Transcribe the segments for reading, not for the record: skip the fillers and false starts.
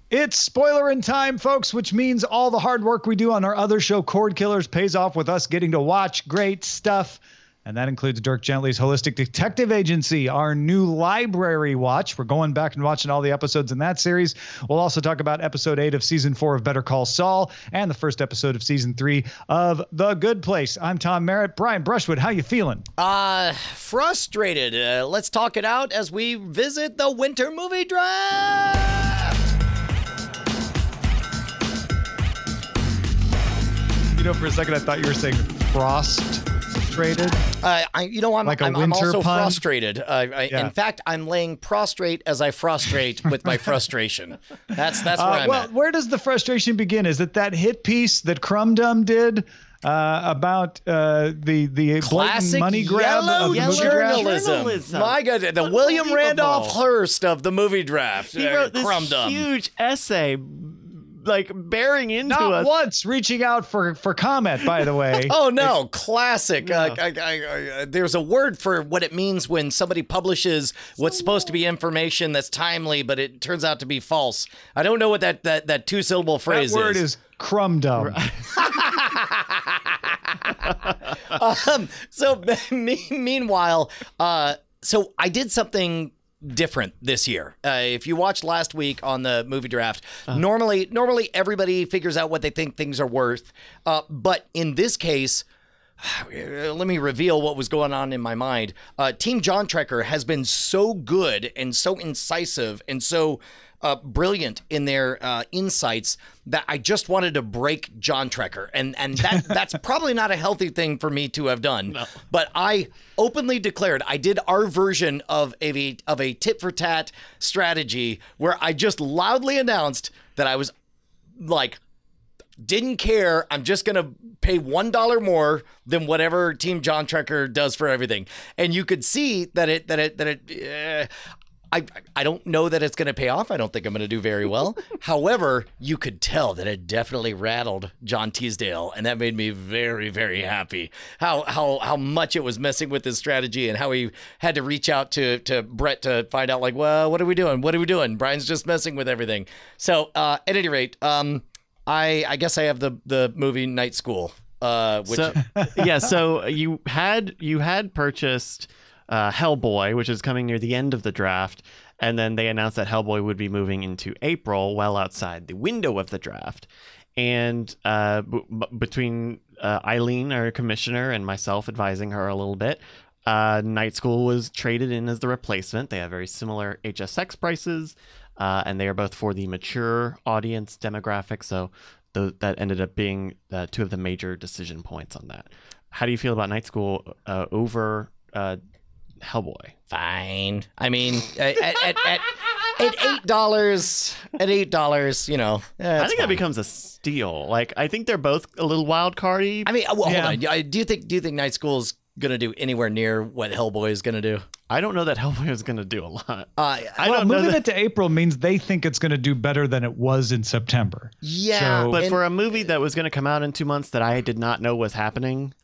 It's Spoilerin time, folks, which means all the hard work we do on our other show, Cord Killers, pays off with us getting to watch great stuff. And that includes Dirk Gently's Holistic Detective Agency, our new library watch. We're going back and watching all the episodes in that series. We'll also talk about episode 8 of season 4 of Better Call Saul and the first episode of season 3 of The Good Place. I'm Tom Merritt. Brian Brushwood, how you feeling? Frustrated. Let's talk it out as we visit the winter movie draft. You know, for a second, I thought you were saying frustrated. I'm also pun? frustrated. In fact, I'm laying prostrate as I frustrate with my frustration. That's where I'm at. Where does the frustration begin? Is it that hit piece that Crumb Dum did about the classic money grab yellow of the journalism? My God, the William Randolph Hearst of the movie draft. He wrote this huge essay, like bearing into Not us. once reaching out for comment, by the way. Oh no, classic. There's a word for what it means when somebody publishes what's supposed to be information that's timely, but it turns out to be false. I don't know what that 2-syllable phrase is. That word is crumb dumb. Meanwhile, so I did something different this year. If you watched last week on the movie draft, normally everybody figures out what they think things are worth. But in this case, let me reveal what was going on in my mind. Team John Trekker has been so good and so incisive and so brilliant in their insights that I just wanted to break John Trekker, and that's probably not a healthy thing for me to have done. No. But I openly declared I did our version of a tit for tat strategy where I just loudly announced that I was like, didn't care. I'm just gonna pay $1 more than whatever Team John Trekker does for everything, and you could see that I don't know that it's going to pay off. I don't think I'm going to do very well. However, you could tell that it definitely rattled John Teasdale, and that made me very, very happy. How much it was messing with his strategy, and how he had to reach out to Brett to find out, like, well, what are we doing? What are we doing? Brian's just messing with everything. So at any rate, I guess I have the movie Night School. So you had purchased Hellboy, which is coming near the end of the draft, and then they announced that Hellboy would be moving into April, well outside the window of the draft. And between Eileen, our commissioner, and myself advising her a little bit, Night School was traded in as the replacement. They have very similar HSX prices, and they are both for the mature audience demographic. So that ended up being two of the major decision points on that. How do you feel about Night School over Hellboy? Fine. I mean, at $8, you know. I think that becomes a steal. Like, I think they're both a little wild cardy. I mean, hold on. Do you think Night School's gonna do anywhere near what Hellboy is gonna do? I don't know that Hellboy is gonna do a lot. Moving it to April means they think it's gonna do better than it was in September. Yeah, but for a movie that was gonna come out in 2 months that I did not know was happening.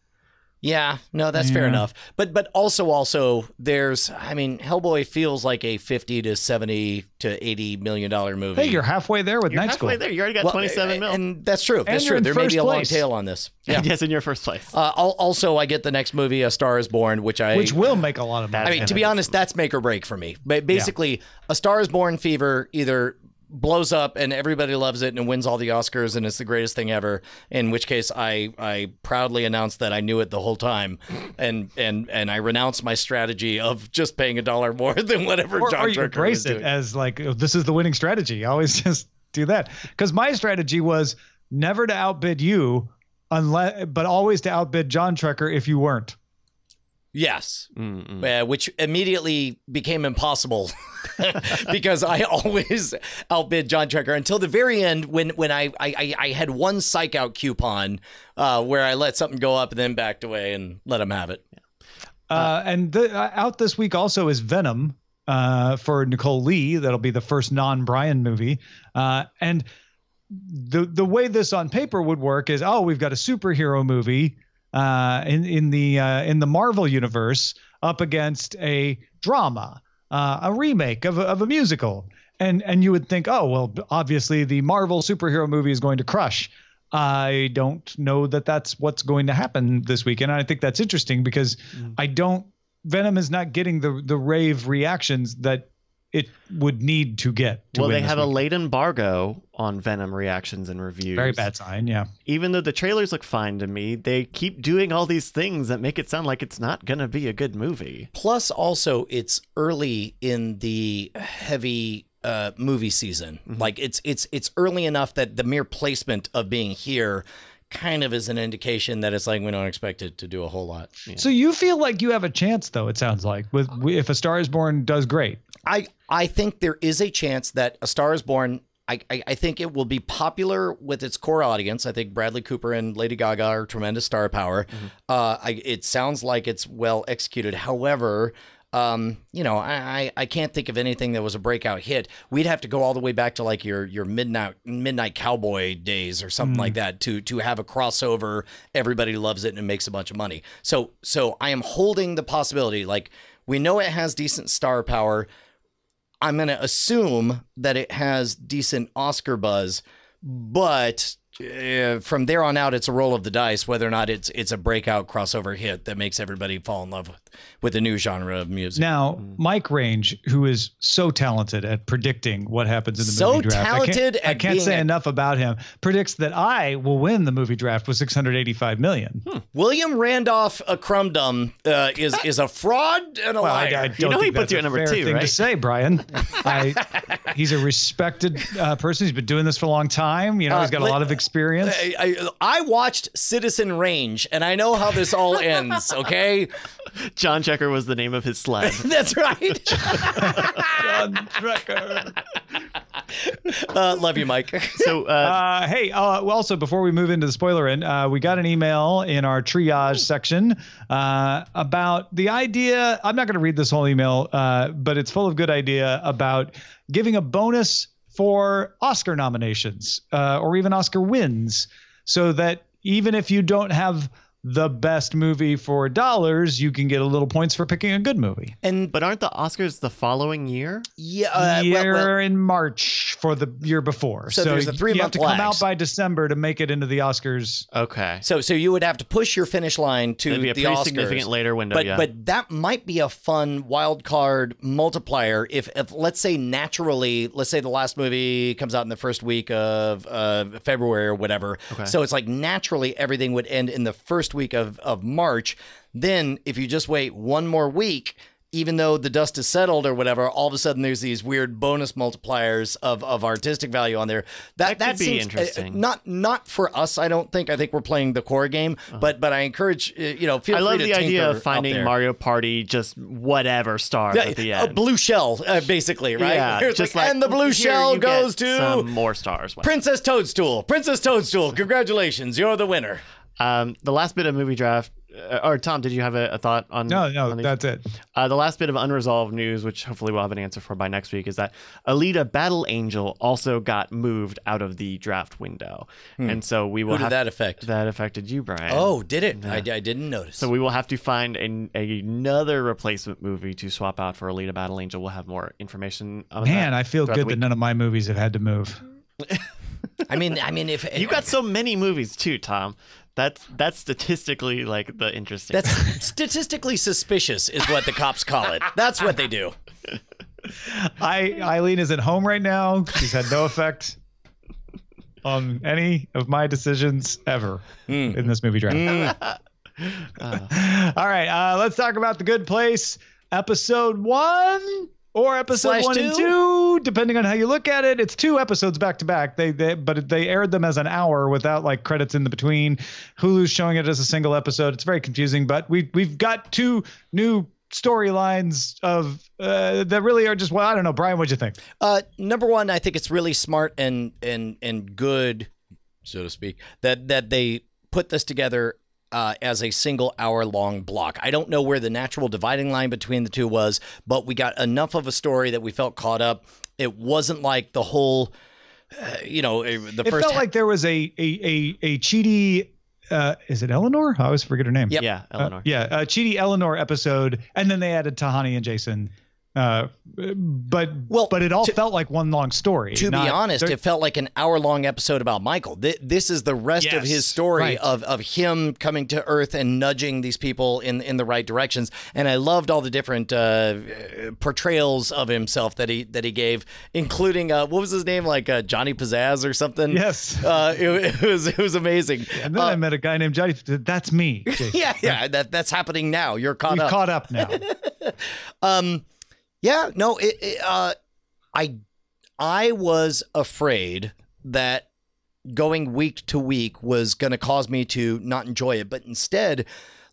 Yeah, no, that's fair enough. But also there's, I mean, Hellboy feels like a $50 to $70 to $80 million movie. Hey, you're halfway there with Night School. There. You already got 27 mil. And that's true. That's true. There may be a long tail on this. Yeah. Yes, in your first place. Also, I get the next movie, A Star Is Born, which will make a lot of money. I mean, to be honest, that's make or break for me. But basically, A Star Is Born fever either blows up and everybody loves it and wins all the Oscars and it's the greatest thing ever, in which case I proudly announced that I knew it the whole time, and I renounced my strategy of just paying $1 more than whatever John Trekker embrace it as like, this is the winning strategy. I always just do that, because my strategy was never to outbid you, but always to outbid John Trekker if you weren't. Yes, which immediately became impossible because I always outbid John Trekker until the very end when I had one psych out coupon where I let something go up and then backed away and let him have it. And out this week also is Venom for Nicole Lee. That'll be the first non-Brian movie. And the way this on paper would work is, we've got a superhero movie in the Marvel universe up against a drama, a remake of a musical. And you would think, oh, well, obviously the Marvel superhero movie is going to crush. I don't know that that's what's going to happen this weekend. And I think that's interesting because Venom is not getting the rave reactions that it would need to get. Well, they have a late embargo on Venom reactions and reviews. Very bad sign, yeah. Even though the trailers look fine to me, they keep doing all these things that make it sound like it's not going to be a good movie. Plus, also, it's early in the heavy movie season. Like it's early enough that the mere placement of being here kind of is an indication that it's like we don't expect it to do a whole lot. Yeah. So you feel like you have a chance, though, it sounds like, with if A Star Is Born does great. I think there is a chance that A Star Is Born, I think it will be popular with its core audience. I think Bradley Cooper and Lady Gaga are tremendous star power. It sounds like it's well executed. However, I can't think of anything that was a breakout hit. We'd have to go all the way back to like your midnight cowboy days or something like that to have a crossover. Everybody loves it and it makes a bunch of money. So I am holding the possibility. Like, we know it has decent star power. I'm going to assume that it has decent Oscar buzz, but from there on out, it's a roll of the dice whether or not it's a breakout crossover hit that makes everybody fall in love with a new genre of music. Now, Mike Range, who is so talented at predicting what happens in the movie draft, I can't say enough about him, predicts that I will win the movie draft with $685 million. William Randolph Crumdum is a fraud and a liar. I don't think he puts you at number 2, right? To say, Brian. He's a respected person. He's been doing this for a long time. You know, he's got a lot of experience. I watched Citizen Range, and I know how this all ends, okay? John Checker was the name of his sled. That's right. John Checker. Love you, Mike. So, hey, also, before we move into the Spoilerin, we got an email in our triage section about the idea. I'm not going to read this whole email, but it's full of good idea about giving a bonus for Oscar nominations or even Oscar wins, so that even if you don't have the best movie for dollars, you can get a little points for picking a good movie. But aren't the Oscars the following year? Yeah, in March for the year before. So there's a 3 month you have to come out by December to make it into the Oscars. Okay. So you would have to push your finish line to be a the pretty Oscars. Significant later window. But that might be a fun wild card multiplier if let's say the last movie comes out in the first week of February or whatever. Okay. So it's like naturally everything would end in the first week of March. Then if you just wait one more week, even though the dust is settled or whatever, all of a sudden there's these weird bonus multipliers of artistic value on there. That could be seems interesting. Not for us, I don't think. I think we're playing the core game, but I encourage feel free to I love the idea of finding Mario Party just whatever stars at the end. A blue shell, basically, right? Yeah, just and the blue shell goes to some more stars. Princess Toadstool. Princess Toadstool, congratulations, you're the winner. The last bit of movie draft, or Tom, did you have a thought on? No, that's it. The last bit of unresolved news, which hopefully we'll have an answer for by next week, is that Alita Battle Angel also got moved out of the draft window, and so we will. Who did that affect? That affected you, Brian. Oh, did it? Yeah. I didn't notice. So we will have to find another replacement movie to swap out for Alita Battle Angel. We'll have more information on that. Man, I feel good that none of my movies have had to move. I mean, if you got so many movies too, Tom. That's statistically like the interesting. That's statistically suspicious is what the cops call it. That's what they do. Eileen is at home right now. She's had no effect on any of my decisions ever in this movie draft. All right, let's talk about The Good Place, episode 1. Or episode 1 and 2, depending on how you look at it. It's 2 episodes back to back. But they aired them as an hour without like credits in the between. Hulu's showing it as a single episode. It's very confusing. But we've got 2 new storylines of that really are just, well, I don't know. Brian, what'd you think? Number one, I think it's really smart and good, so to speak, that they put this together as a single hour-long block. I don't know where the natural dividing line between the two was, but we got enough of a story that we felt caught up. It wasn't like the whole, It felt like there was a Chidi, is it Eleanor? I always forget her name. Yep. Yeah, Eleanor. Chidi Eleanor episode, and then they added Tahani and Jason But it all felt like one long story. To be honest, it felt like an hour-long episode about Michael. This is the rest of his story of him coming to Earth and nudging these people in the right directions. And I loved all the different portrayals of himself that he gave, including what was his name, like Johnny Pizzazz or something. Yes, it was amazing. And then I met a guy named Johnny. That's me. Jason. Yeah. That's happening now. You're caught up. Caught up now. Yeah, no, I was afraid that going week to week was going to cause me to not enjoy it, but instead,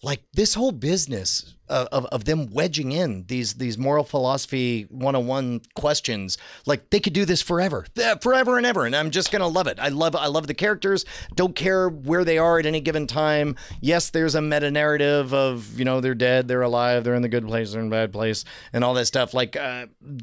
like this whole business of them wedging in these moral philosophy 101 questions, like they could do this forever and ever, and I'm just gonna love it. I love the characters. Don't care where they are at any given time. Yes, there's a meta narrative of, you know, they're dead, they're alive, they're in the good place, they're in the bad place, and all that stuff. Like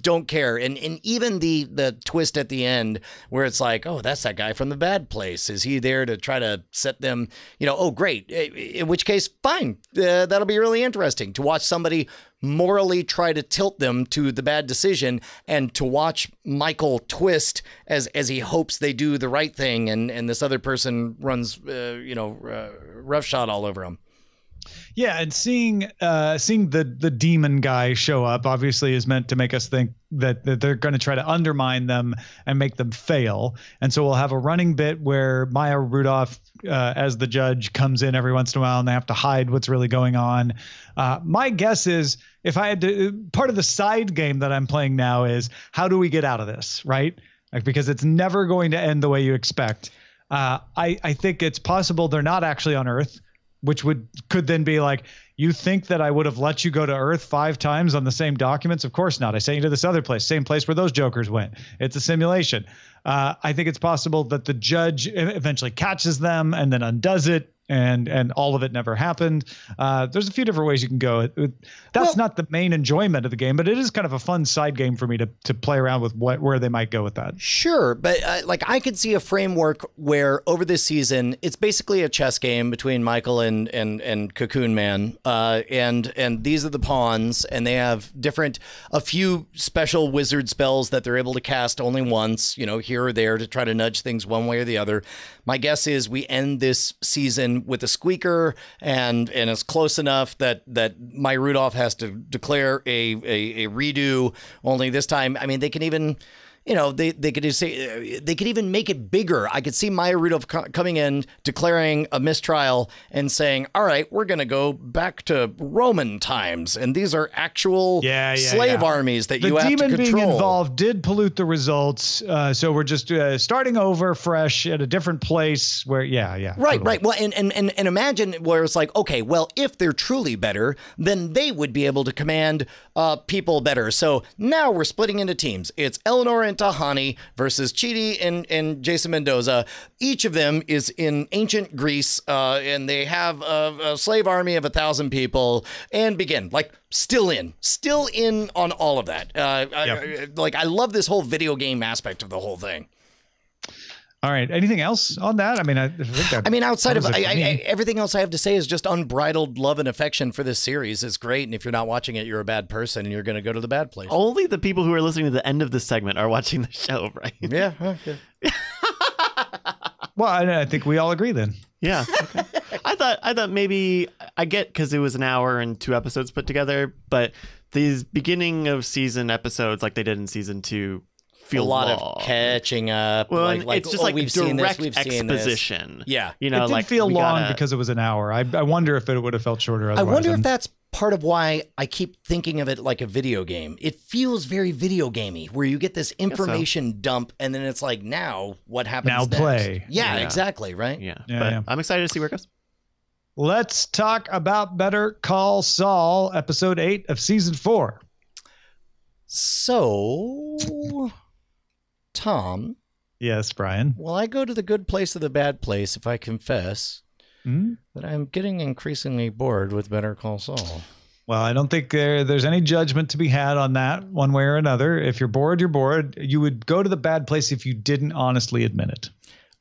don't care. And even the twist at the end where it's like, oh, that's that guy from the bad place. Is he there to try to set them, you know, oh great, in which case fine, that'll be really interesting to watch somebody morally try to tilt them to the bad decision, and to watch Michael twist as he hopes they do the right thing, and this other person runs roughshod all over him. Yeah, and seeing the demon guy show up obviously is meant to make us think that they're going to try to undermine them and make them fail. And so we'll have a running bit where Maya Rudolph, as the judge, comes in every once in a while and they have to hide what's really going on. My guess is, if I had to, part of the side game that I'm playing now is, how do we get out of this, right? Like, because it's never going to end the way you expect. I think it's possible they're not actually on Earth, which could then be like, you think that I would have let you go to Earth 5 times on the same documents? Of course not. I sent you to this other place, same place where those jokers went. It's a simulation. I think it's possible that the judge eventually catches them and then undoes it, and all of it never happened. There's a few different ways you can go. That's not the main enjoyment of the game, but it is kind of a fun side game for me to play around with where they might go with that. Sure, but like I could see a framework where over this season it's basically a chess game between Michael and Cocoon Man, and these are the pawns, and they have a few special wizard spells that they're able to cast only once, you know, here or there, to try to nudge things one way or the other. My guess is we end this season with a squeaker, and it's close enough that Maya Rudolph has to declare a redo. Only this time, I mean, they can even, you know, they could even make it bigger. I could see Maya Rudolph coming in, declaring a mistrial, and saying, "All right, we're going to go back to Roman times, and these are actual slave armies that you have to control." The demon being involved did pollute the results, so we're just starting over fresh at a different place. Where, right. Well, and imagine where it's like, okay, well, if they're truly better, then they would be able to command people better. So now we're splitting into teams. It's Eleanor and Tahani versus Chidi and Jason Mendoza. Each of them is in ancient Greece, and they have a slave army of 1,000 people, and begin like still in on all of that. I love this whole video game aspect of the whole thing. All right. Anything else on that? I mean, I think that. I mean, outside of everything else I have to say is just unbridled love and affection for this series is great. And if you're not watching it, you're a bad person, and you're going to go to the bad place. Only the people who are listening to the end of this segment are watching the show, right? Yeah. Okay. Well, I think we all agree then. Yeah. Okay. I thought maybe I get, because it was an hour and 2 episodes put together, but these beginning of season episodes, like they did in season 2. Feel a lot of catching up. Well, like it's just like we've direct seen this, exposition. Yeah, you know, it did like feel long because it was an hour. I wonder if it would have felt shorter. I wonder if that's part of why I keep thinking of it like a video game. It feels very video gamey, where you get this information dump, and then it's like, now what happens? Now next? Play. Yeah, exactly. Right. Yeah. But I'm excited to see where it goes. Let's talk about Better Call Saul, episode 8 of season 4. So, Tom. Yes, Brian. Will I go to the good place or the bad place if I confess that I'm getting increasingly bored with Better Call Saul? Well, I don't think there's any judgment to be had on that one way or another. If you're bored, you're bored. You would go to the bad place if you didn't honestly admit it.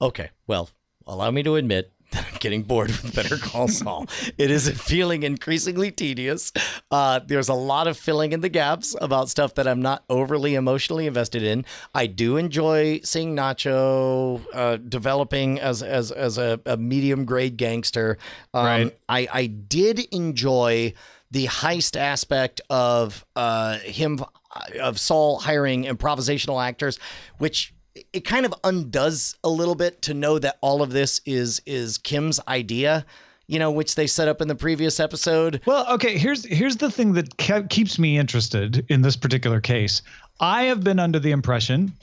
Okay. Well, allow me to admit that I'm getting bored with Better Call Saul. It is feeling increasingly tedious. There's a lot of filling in the gaps about stuff that I'm not overly emotionally invested in. I do enjoy seeing Nacho developing as a medium grade gangster. Right. I did enjoy the heist aspect of Saul hiring improvisational actors, which it kind of undoes a little bit to know that all of this is Kim's idea, which they set up in the previous episode. Well, okay, here's the thing that keeps me interested in this particular case. I have been under the impression,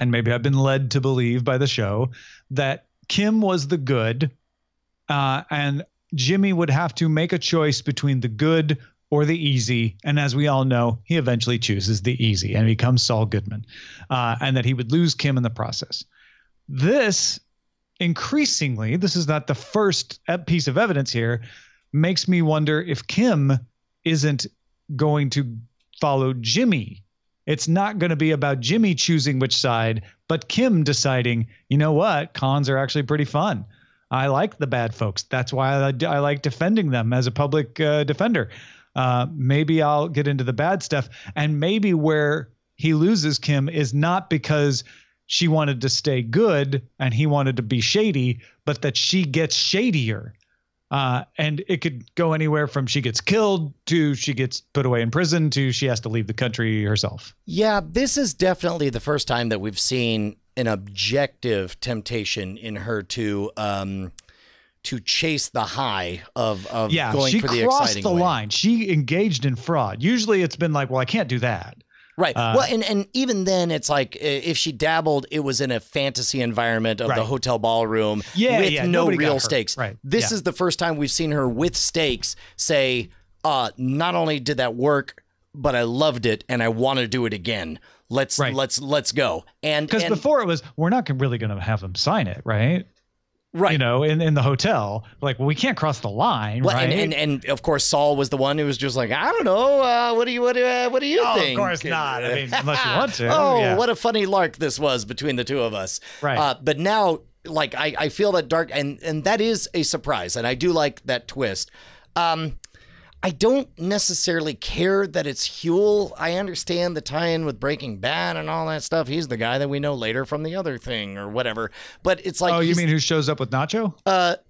and maybe I've been led to believe by the show, that Kim was the good, and Jimmy would have to make a choice between the good or the easy. And as we all know, he eventually chooses the easy and becomes Saul Goodman, and that he would lose Kim in the process. This is not the first piece of evidence here, makes me wonder if Kim isn't going to follow Jimmy. It's not going to be about Jimmy choosing which side, but Kim deciding, you know what, cons are actually pretty fun. I like the bad folks. That's why I like defending them as a public defender. Maybe I'll get into the bad stuff. And maybe where he loses Kim is not because she wanted to stay good and he wanted to be shady, but that she gets shadier. And it could go anywhere from she gets killed to she gets put away in prison to she has to leave the country herself. Yeah, this is definitely the first time that we've seen an objective temptation in her to chase the high of going for the exciting way. She crossed the line. She engaged in fraud. Usually it's been like, well, I can't do that. Right. Well, and even then it's like if she dabbled, it was in a fantasy environment of the hotel ballroom with no real stakes. Right. This is the first time we've seen her with stakes say, not only did that work, but I loved it and I want to do it again. Let's go. And because before it was, we're not really going to have them sign it, right? Right. In the hotel, like, well, we can't cross the line, well, right? And of course, Saul was the one who was just like, I don't know, what do you think? Of course not. I mean, unless you want to. What a funny lark this was between the two of us. Right. But now, like, I feel that Dark, and that is a surprise, and I do like that twist. I don't necessarily care that it's Huel. I understand the tie-in with Breaking Bad and all that stuff. He's the guy that we know later from the other thing or whatever. But it's like, oh, you mean who shows up with Nacho?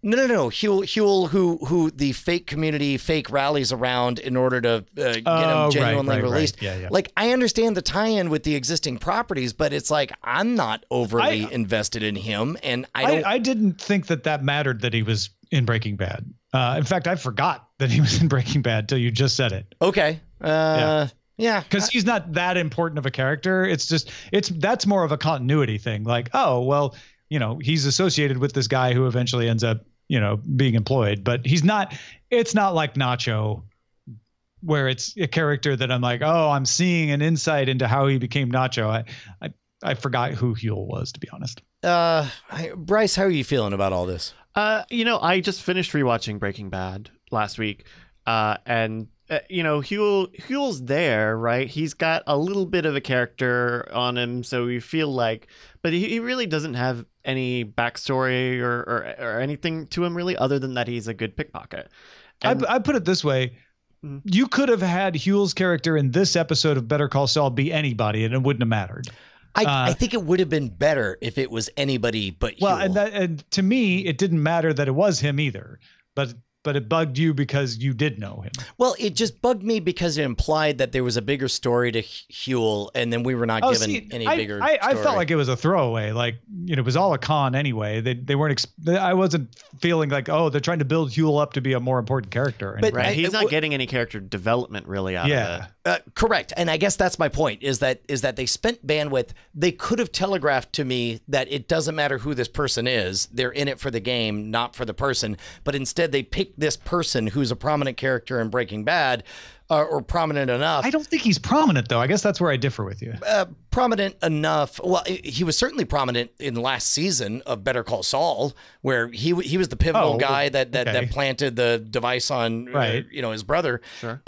No. Huel, who the fake community rallies around in order to get him genuinely released. Right. Yeah. Like, I understand the tie-in with the existing properties, but it's like I'm not overly invested in him, and I didn't think that mattered that he was in Breaking Bad. In fact, I forgot that he was in Breaking Bad till you just said it. Okay. Yeah. Because he's not that important of a character. That's more of a continuity thing. Like, oh, well, he's associated with this guy who eventually ends up, being employed, but it's not like Nacho, where it's a character that I'm like, oh, I'm seeing an insight into how he became Nacho. I forgot who Huel was, to be honest. Bryce, how are you feeling about all this? I just finished rewatching Breaking Bad last week, and Huel's there, right? He's got a little bit of a character on him, so you feel like, but he really doesn't have any backstory or anything to him really, other than that he's a good pickpocket. And I put it this way. You could have had Huel's character in this episode of Better Call Saul be anybody, and it wouldn't have mattered. I think it would have been better if it was anybody but Huel. Well, and to me, it didn't matter that it was him either. But it bugged you because you did know him. Well, it just bugged me because it implied that there was a bigger story to Huel, and then we were not given any bigger story. I felt like it was a throwaway. Like, it was all a con anyway. They weren't. I wasn't feeling like, oh, they're trying to build Huel up to be a more important character. But he's not getting any character development really out of it. Correct. And I guess that's my point, is that they spent bandwidth. They could have telegraphed to me that it doesn't matter who this person is. They're in it for the game, not for the person. But instead, they picked this person who's a prominent character in Breaking Bad, or prominent enough. I don't think he's prominent, though. I guess that's where I differ with you. Prominent enough. Well, he was certainly prominent in the last season of Better Call Saul, where he was the pivotal guy that planted the device on his brother. Sure.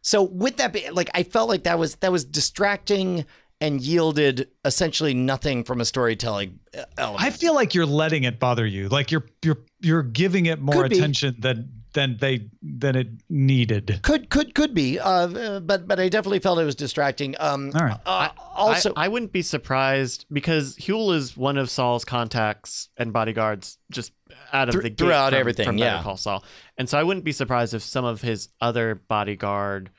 So with that, like, I felt like that was distracting and yielded essentially nothing from a storytelling element. I feel like you're letting it bother you. Like you're giving it more attention than it needed. Could be. But I definitely felt it was distracting. All right. Also, I wouldn't be surprised because Huel is one of Saul's contacts and bodyguards just out of the gate throughout from, everything. From yeah. Better Call Saul, and so I wouldn't be surprised if some of his other bodyguard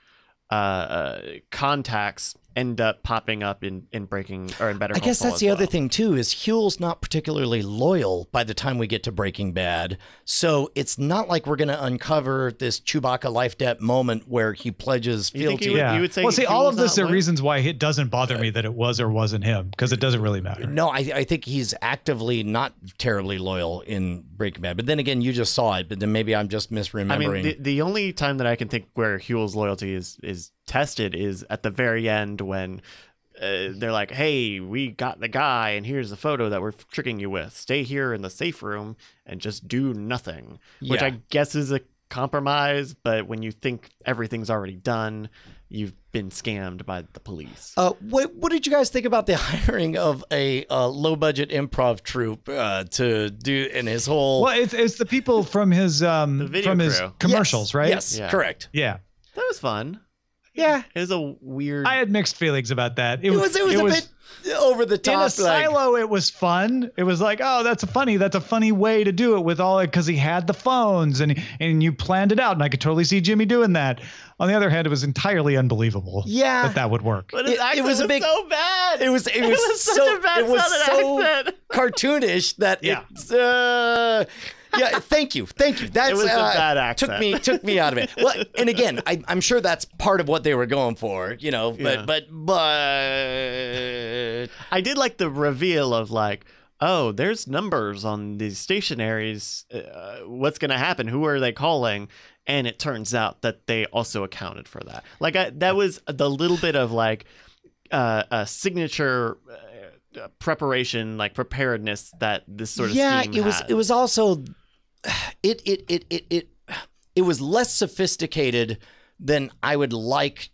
contacts end up popping up in Breaking or in Better Call Saul. I guess that's as the other well. thing too, is Huel's not particularly loyal by the time we get to Breaking Bad. So it's not like we're going to uncover this Chewbacca life debt moment where he pledges fealty. You would say well, see, all of Huel's this not are loyal? reasons why it doesn't bother me that it was or wasn't him, because it doesn't really matter. No, I think he's actively not terribly loyal in Breaking Bad. But then again, you just saw it, but then maybe I'm just misremembering. I mean, the only time that I can think where Huel's loyalty is tested is at the very end when they're like, hey, we got the guy and here's the photo that we're tricking you with. Stay here in the safe room and just do nothing, which Yeah. I guess is a compromise. But when you think everything's already done, you've been scammed by the police. What did you guys think about the hiring of a low budget improv troupe to do in his whole? Well, it's the people from his video from his crew. commercials, Yes, right? Yes, Yeah. correct. Yeah. That was fun. Yeah, It was a weird. I had mixed feelings about that. it was a bit over the in top. a like, silo. It was fun. It was like, oh, that's a funny way to do it with all it, because he had the phones and you planned it out, and I could totally see Jimmy doing that. On the other hand, it was entirely unbelievable. Yeah. that would work. But his it accent was a was big- so bad. It was such so a bad it was southern so accent. cartoonish that Yeah. it's yeah, thank you. That's It was a bad accent. Took me out of it. Well, and again, I'm sure that's part of what they were going for, you know. Yeah. But I did like the reveal of like, oh, there's numbers on these stationaries. What's going to happen? Who are they calling? And it turns out that they also accounted for that. Like that was the little bit of like a signature preparation, like preparedness that this sort of scheme it was also it was less sophisticated than I would like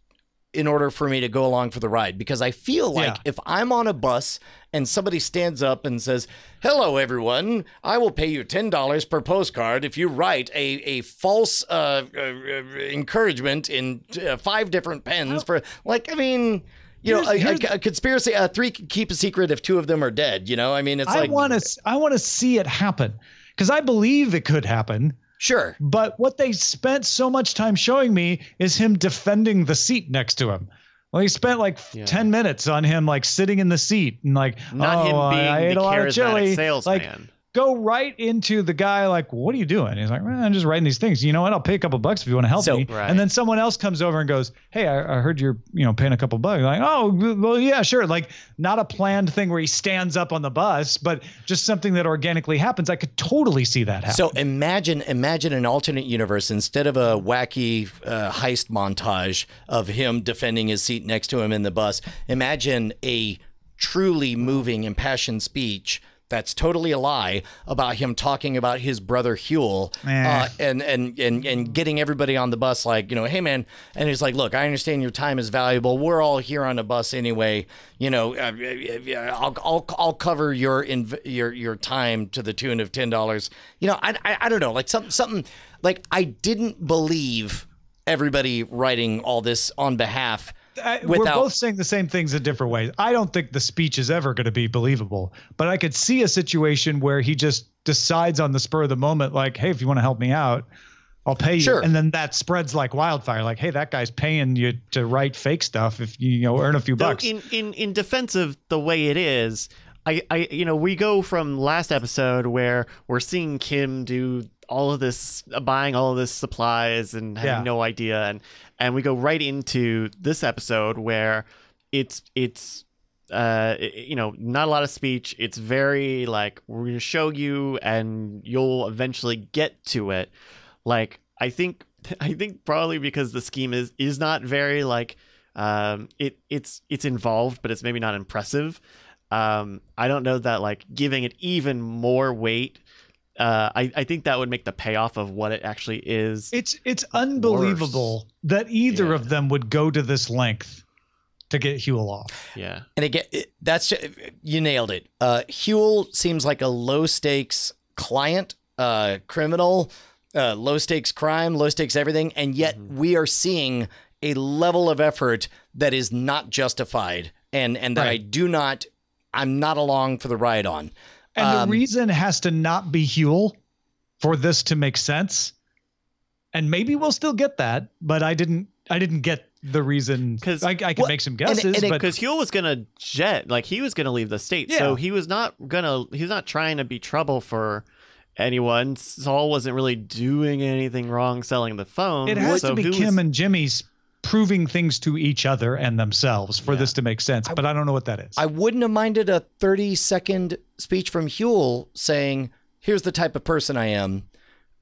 in order for me to go along for the ride, because I feel like if I'm on a bus and somebody stands up and says, hello everyone, I will pay you $10 per postcard if you write a false encouragement in 5 different pens for, like, I mean, you know, a conspiracy, 3 keep a secret if 2 of them are dead, you know? I mean, it's I like, want to see it happen, because I believe it could happen. sure. But what they spent so much time showing me is him defending the seat next to him. Well, he spent like 10 minutes on him, like sitting in the seat and like, not him being I ate the a lot of chili. charismatic salesman. Like, go right into the guy like, what are you doing? He's like, well, I'm just writing these things. You know what? I'll pay a couple bucks if you want to help So- me. Right. And then someone else comes over and goes, hey, I heard you're, paying a couple bucks. Like, oh, well, yeah, sure. Like, not a planned thing where he stands up on the bus, but just something that organically happens. I could totally see that happen. So imagine an alternate universe. Instead of a wacky heist montage of him defending his seat next to him in the bus, imagine a truly moving, impassioned speech that's totally a lie about him talking about his brother Huel, and getting everybody on the bus like, you know, hey man, and he's like, look, I understand your time is valuable. We're all here on a bus anyway. You know, I'll cover your time to the tune of $10. You know, I don't know, like something like, I didn't believe everybody writing all this on behalf. We're both saying the same things in different ways. I don't think the speech is ever going to be believable, but I could see a situation where he just decides on the spur of the moment, like, hey, if you want to help me out, I'll pay you. Sure. And then that spreads like wildfire. Like, hey, that guy's paying you to write fake stuff if you earn a few So bucks. in defense of the way it is, I we go from last episode where we're seeing Kim do all of this, buying all of this supplies and having no idea, and we go right into this episode where it's not a lot of speech. It's very like, we're gonna show you and you'll eventually get to it. Like, I think probably because the scheme is not very like it's involved, but it's maybe not impressive. I don't know that like giving it even more weight. I think that would make the payoff of what it actually is. It's unbelievable that either of them would go to this length to get Huel off. Yeah. And again, you nailed it. Huel seems like a low stakes client, criminal, low stakes crime, low stakes everything. And yet we are seeing a level of effort that is not justified and that I'm not along for the ride on. And the reason has to not be Huel for this to make sense. And maybe we'll still get that, but I didn't get the reason, because I can make some guesses, but because Huel was gonna he was gonna leave the state, so he's not trying to be trouble for anyone. Saul wasn't really doing anything wrong selling the phone. It has to be Kim and Jimmy's proving things to each other and themselves for this to make sense, but I don't know what that is. I wouldn't have minded a 30-second speech from Huel saying, here's the type of person I am.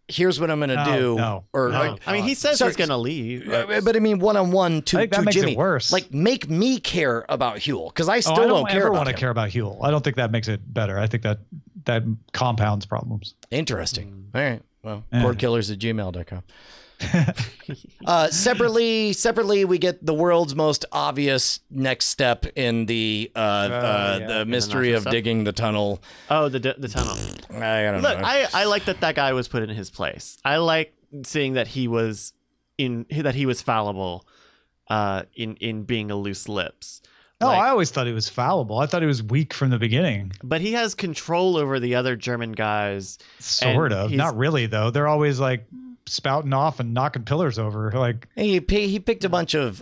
Here's what I'm going to do. No. I mean, he says he's going to leave. But I mean, one-on-one to that makes Jimmy. It worse. Like, make me care about Huel, because I still I don't care about want to care about Huel. I don't think that makes it better. I think that compounds problems. Interesting. All right. Well, cordkillers@gmail.com. Separately, we get the world's most obvious next step in the mystery of digging the tunnel. Oh, the tunnel. I don't know. Look, I like that guy was put in his place. I like seeing that he was fallible in being a loose lips. No, I always thought he was fallible. I thought he was weak from the beginning. But he has control over the other German guys. Sort of. Not really, though. They're always like spouting off and knocking pillars over. Like he picked a bunch of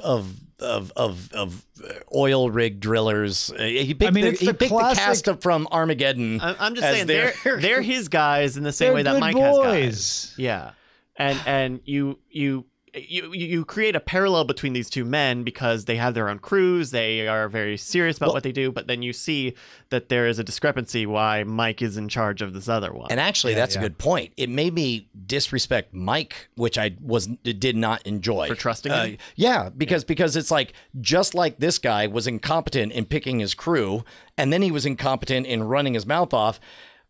oil rig drillers. He picked the cast up from Armageddon. I'm just saying they're his guys in the same way that Mike has guys. Yeah, and you create a parallel between these two men because they have their own crews. They are very serious about what they do, but then you see that there is a discrepancy why Mike is in charge of this other one. And actually, that's a good point. It made me disrespect Mike, which I did not enjoy. For trusting him? Yeah, because it's like, just like this guy was incompetent in picking his crew, and then he was incompetent in running his mouth off.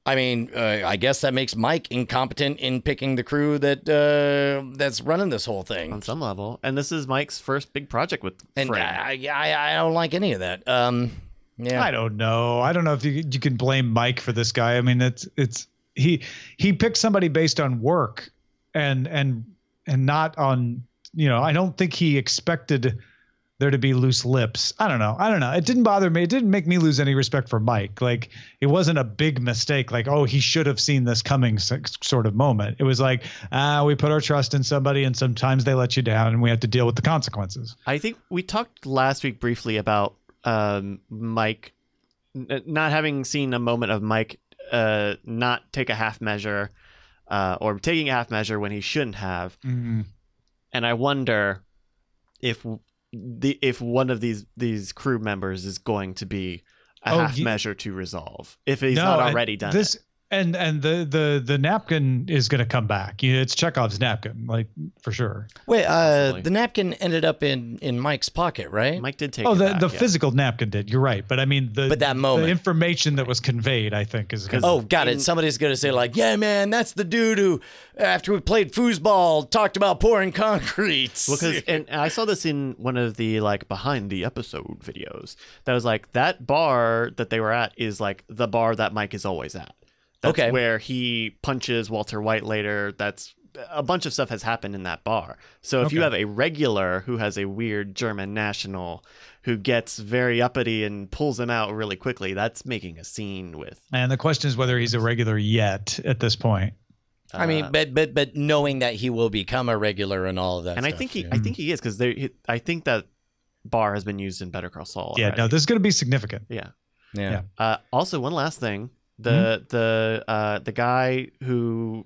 I mean, I guess that makes Mike incompetent in picking the crew that's running this whole thing on some level. And this is Mike's first big project with Frame. I don't like any of that. Yeah, I don't know. I don't know if you can blame Mike for this guy. I mean, he picked somebody based on work and not on, I don't think he expected there to be loose lips. I don't know. It didn't bother me. It didn't make me lose any respect for Mike. Like, it wasn't a big mistake. Like, oh, he should have seen this coming sort of moment. It was like, we put our trust in somebody and sometimes they let you down and we have to deal with the consequences. I think we talked last week briefly about Mike not having seen a moment of Mike not take a half measure or taking a half measure when he shouldn't have. Mm-hmm. And I wonder if one of these crew members is going to be a half measure to resolve if he's not already done it. And the napkin is going to come back. It's Chekhov's napkin, like, for sure. Wait, the napkin ended up in Mike's pocket, right? Mike did take it back, the physical napkin did. You're right, but I mean that moment, the information that was conveyed, I think, is. Got it. Somebody's going to say like, yeah, man, that's the dude who, after we played foosball, talked about pouring concrete. Well, and I saw this in one of the behind the episode videos. That was like, that bar that they were at is like the bar that Mike is always at. That's where he punches Walter White later. That's a bunch of stuff has happened in that bar. So if you have a regular who has a weird German national who gets very uppity and pulls him out really quickly, that's making a scene with. And the question is whether he's a regular yet at this point. I mean, but knowing that he will become a regular and all of that. And stuff, I think he is, because I think that bar has been used in Better Call Saul. Yeah, already. no, this is going to be significant. Yeah. Also, one last thing. The guy who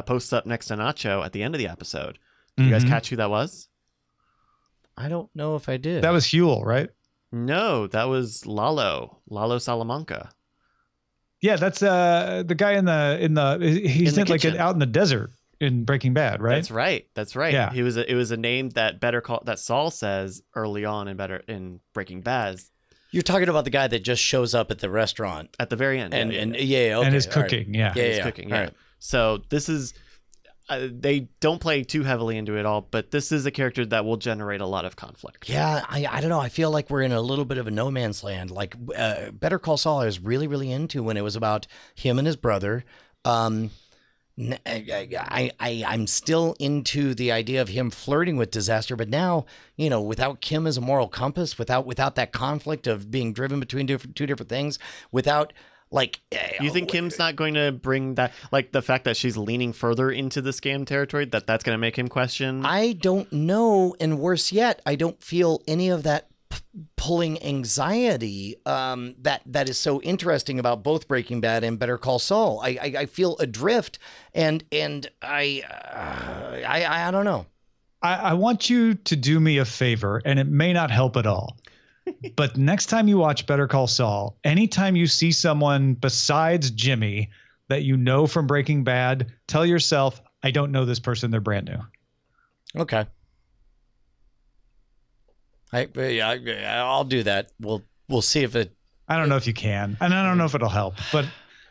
posts up next to Nacho at the end of the episode. Did you guys catch who that was? I don't know if I did. That was Huel, right? No, that was Lalo Salamanca. Yeah, that's the guy he's out in the desert in Breaking Bad, right? That's right. Yeah. It was a name that that Saul says early on in Breaking Bad. You're talking about the guy that just shows up at the restaurant at the very end, and is cooking, He's cooking. Yeah. Right. So this is, they don't play too heavily into it all, but this is a character that will generate a lot of conflict. Yeah, I don't know. I feel like we're in a little bit of a no man's land. Like Better Call Saul, I was really, really into when it was about him and his brother. I'm still into the idea of him flirting with Disaster, but now, without Kim as a moral compass, without that conflict of being driven between two different things, without... You think Kim's not going to bring that, the fact that she's leaning further into the scam territory, that's going to make him question? I don't know. And worse yet, I don't feel any of that pulling anxiety that is so interesting about both Breaking Bad and Better Call Saul. I feel adrift, and I don't know. I want you to do me a favor, and it may not help at all. But next time you watch Better Call Saul, anytime you see someone besides Jimmy that you know from Breaking Bad, tell yourself, I don't know this person. They're brand new. Okay. I'll do that. We'll see if it... I don't know if you can, and I don't know if it'll help, but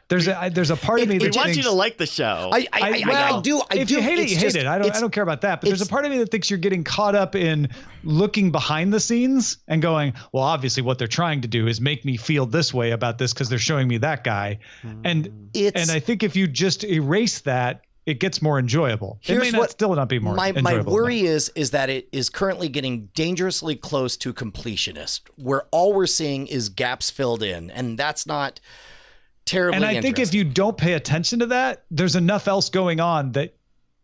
there's a part of me that we want you to like the show. I do. If you hate it, you hate it. I don't care about that. But there's a part of me that thinks you're getting caught up in looking behind the scenes and going, well, obviously what they're trying to do is make me feel this way about this because they're showing me that guy. And I think if you just erase that, it gets more enjoyable. It may still not be more enjoyable. My worry is that it is currently getting dangerously close to completionist, where all we're seeing is gaps filled in, and that's not terribly interesting. And I think if you don't pay attention to that, there's enough else going on that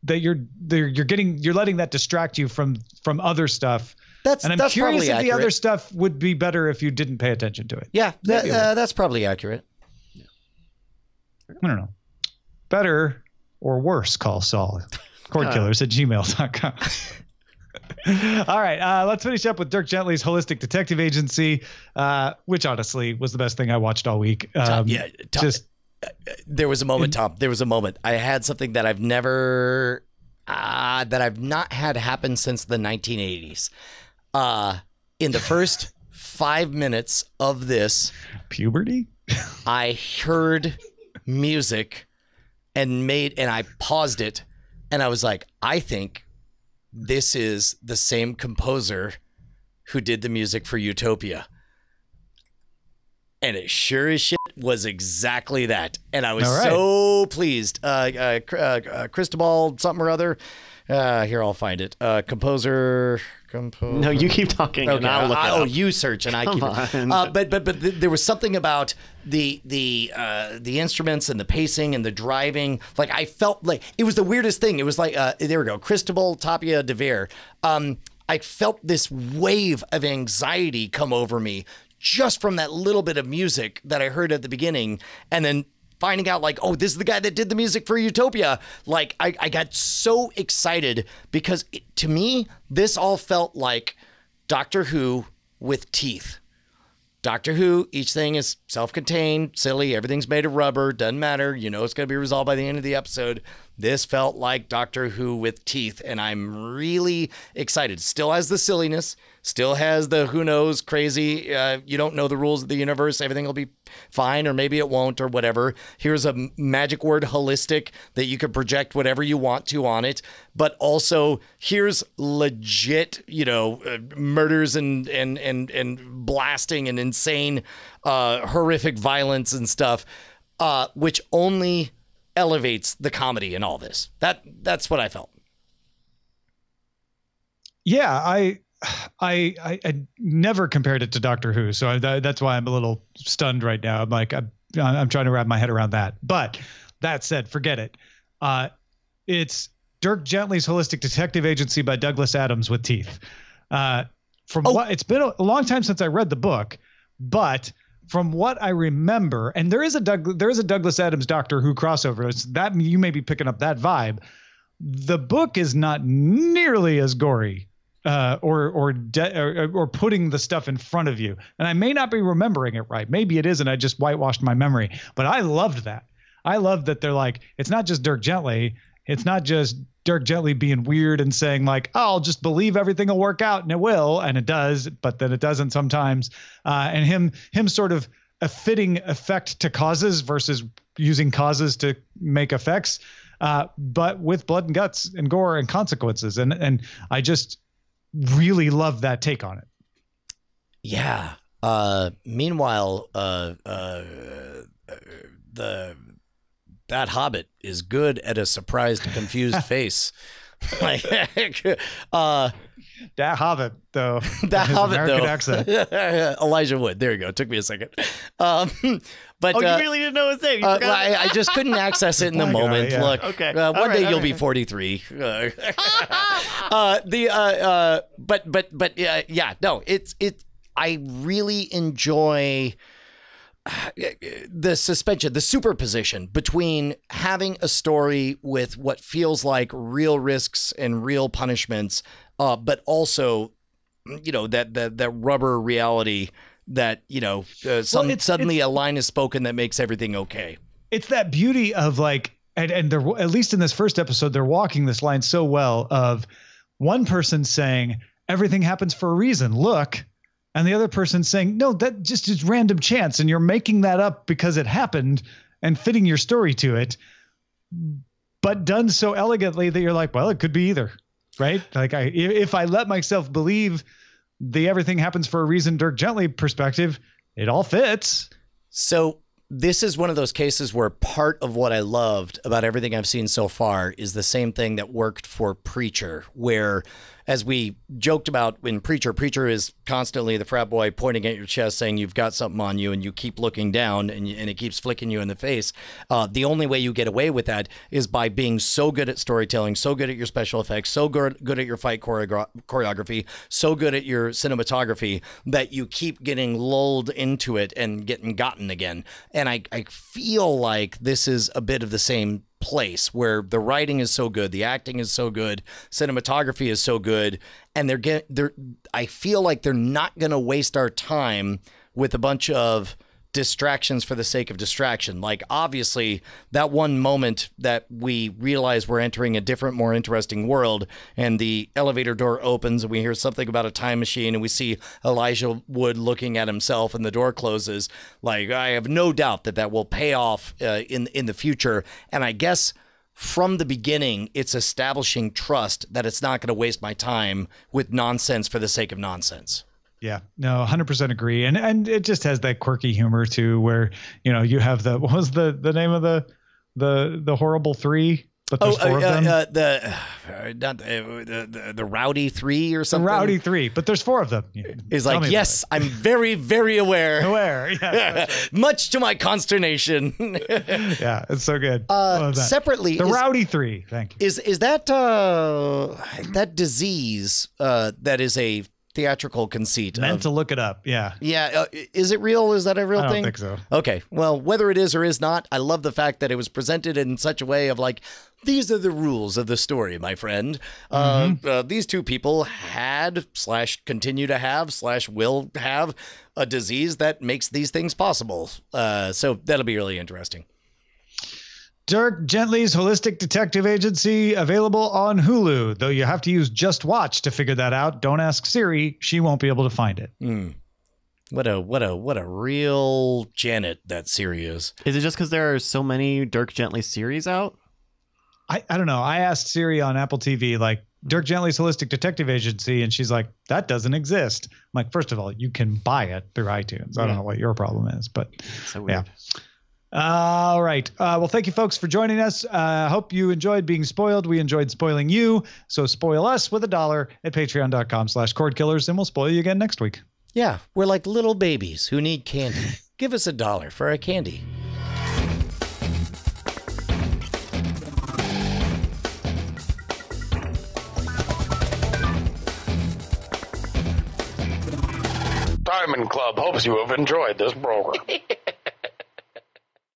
you're letting that distract you from other stuff. And I'm curious if the other stuff would be better if you didn't pay attention to it. Yeah, that's probably accurate. I don't know. Better or worse, Call Saul. Cordkillers@gmail.com. All right, let's finish up with Dirk Gently's Holistic Detective Agency, which honestly was the best thing I watched all week. Tom, there was a moment, Tom. There was a moment. I had something that I've not had happen since the 1980s. In the first 5 minutes of this, puberty, I heard music and I paused it, and I was like, I think this is the same composer who did the music for Utopia. And it sure as shit was exactly that. And I was so pleased. Cristobal something or other. Here, I'll find it. Composer. No, you keep talking, and I'll look it up. Oh, you search, and I keep it. But there was something about the instruments and the pacing and the driving. Like, I felt like it was the weirdest thing. It was like, there we go, Cristobal Tapia de Ver. I felt this wave of anxiety come over me just from that little bit of music that I heard at the beginning, and then finding out, like, oh, this is the guy that did the music for Utopia. Like, I got so excited because to me, this all felt like Doctor Who with teeth. Doctor Who, each thing is self-contained, silly, everything's made of rubber, doesn't matter, it's going to be resolved by the end of the episode. This felt like Doctor Who with teeth, and I'm really excited. Still has the silliness, still has the who knows, crazy, you don't know the rules of the universe, everything will be fine, or maybe it won't, or whatever. Here's a magic word, holistic, that you can project whatever you want to on it, but also here's legit, murders and blasting and insane, horrific violence and stuff, which only elevates the comedy in all this. That's what I felt. Yeah, I never compared it to Doctor Who, so that's why I'm a little stunned right now. I'm like, I'm trying to wrap my head around that. But that said, forget it. It's Dirk Gently's Holistic Detective Agency by Douglas Adams with teeth. It's been a long time since I read the book, but from what I remember, and there is a Douglas Adams Doctor Who crossover. It's that you may be picking up that vibe. The book is not nearly as gory, or putting the stuff in front of you. And I may not be remembering it right. Maybe it is, and I just whitewashed my memory. But I loved that. I loved that they're like, it's not just Dirk Gently. It's not just Dirk Gently being weird and saying like, oh, I'll just believe everything will work out, and it will, and it does, but then it doesn't sometimes. And him sort of a fitting effect to causes versus using causes to make effects. but with blood and guts and gore and consequences. And I just really love that take on it. Yeah. Meanwhile, that hobbit is good at a surprised, confused face. Like, that hobbit, though. That hobbit, American though. accent. Elijah Wood. There you go. Took me a second. But you really didn't know his name. I just couldn't access it in the moment. yeah. Look, Okay. One day you'll be 43. I really enjoy the suspension, the superposition between having a story with what feels like real risks and real punishments, but also, that rubber reality that, suddenly a line is spoken that makes everything okay. It's that beauty of like, and they're, at least in this first episode, they're walking this line so well of one person saying everything happens for a reason. Look. And the other person saying, no, that just is random chance. And you're making that up because it happened and fitting your story to it, but done so elegantly that you're like, well, it could be either. Right. Like if I let myself believe the everything happens for a reason, Dirk Gently perspective, it all fits. So this is one of those cases where part of what I loved about everything I've seen so far is the same thing that worked for Preacher, where, as we joked about in Preacher is constantly the frat boy pointing at your chest saying you've got something on you, and you keep looking down and it keeps flicking you in the face. The only way you get away with that is by being so good at storytelling, so good at your special effects, so good at your fight choreography, so good at your cinematography that you keep getting lulled into it and getting gotten again. And I feel like this is a bit of the same place where the writing is so good, the acting is so good, cinematography is so good, and I feel like they're not going to waste our time with a bunch of distractions for the sake of distraction. Like, obviously, that one moment that we realize we're entering a different, more interesting world, and the elevator door opens and we hear something about a time machine and we see Elijah Wood looking at himself and the door closes. Like, I have no doubt that will pay off in the future. And I guess from the beginning, it's establishing trust that it's not going to waste my time with nonsense for the sake of nonsense. Yeah, no, 100% agree. And it just has that quirky humor too, where, you have what was the name of the horrible three? But there's four of them. The Rowdy Three or something. The Rowdy Three, but there's four of them. Is like, yes, I'm very, very aware. Yeah. Much to my consternation. Yeah, it's so good. Separately, the Rowdy Three. Thank you. Is that that disease that is a theatrical conceit? Meant to look it up. Yeah. Yeah. Is it real? Is that a real thing? I don't think so. Okay. Well, whether it is or is not, I love the fact that it was presented in such a way of like, these are the rules of the story, my friend. These two people had / continue to have / will have a disease that makes these things possible. So that'll be really interesting. Dirk Gently's Holistic Detective Agency, available on Hulu, though you have to use Just Watch to figure that out. Don't ask Siri. She won't be able to find it. What a real Janet that Siri is. Is it just because there are so many Dirk Gently series out? I don't know. I asked Siri on Apple TV, like, Dirk Gently's Holistic Detective Agency, and she's like, that doesn't exist. I'm like, first of all, you can buy it through iTunes. I don't know what your problem is, but so weird. Yeah. All right. Well, thank you, folks, for joining us. Hope you enjoyed being spoiled. We enjoyed spoiling you. So spoil us with $1 at patreon.com/cordkillers, and we'll spoil you again next week. Yeah, we're like little babies who need candy. Give us $1 for our candy. Diamond Club hopes you have enjoyed this program.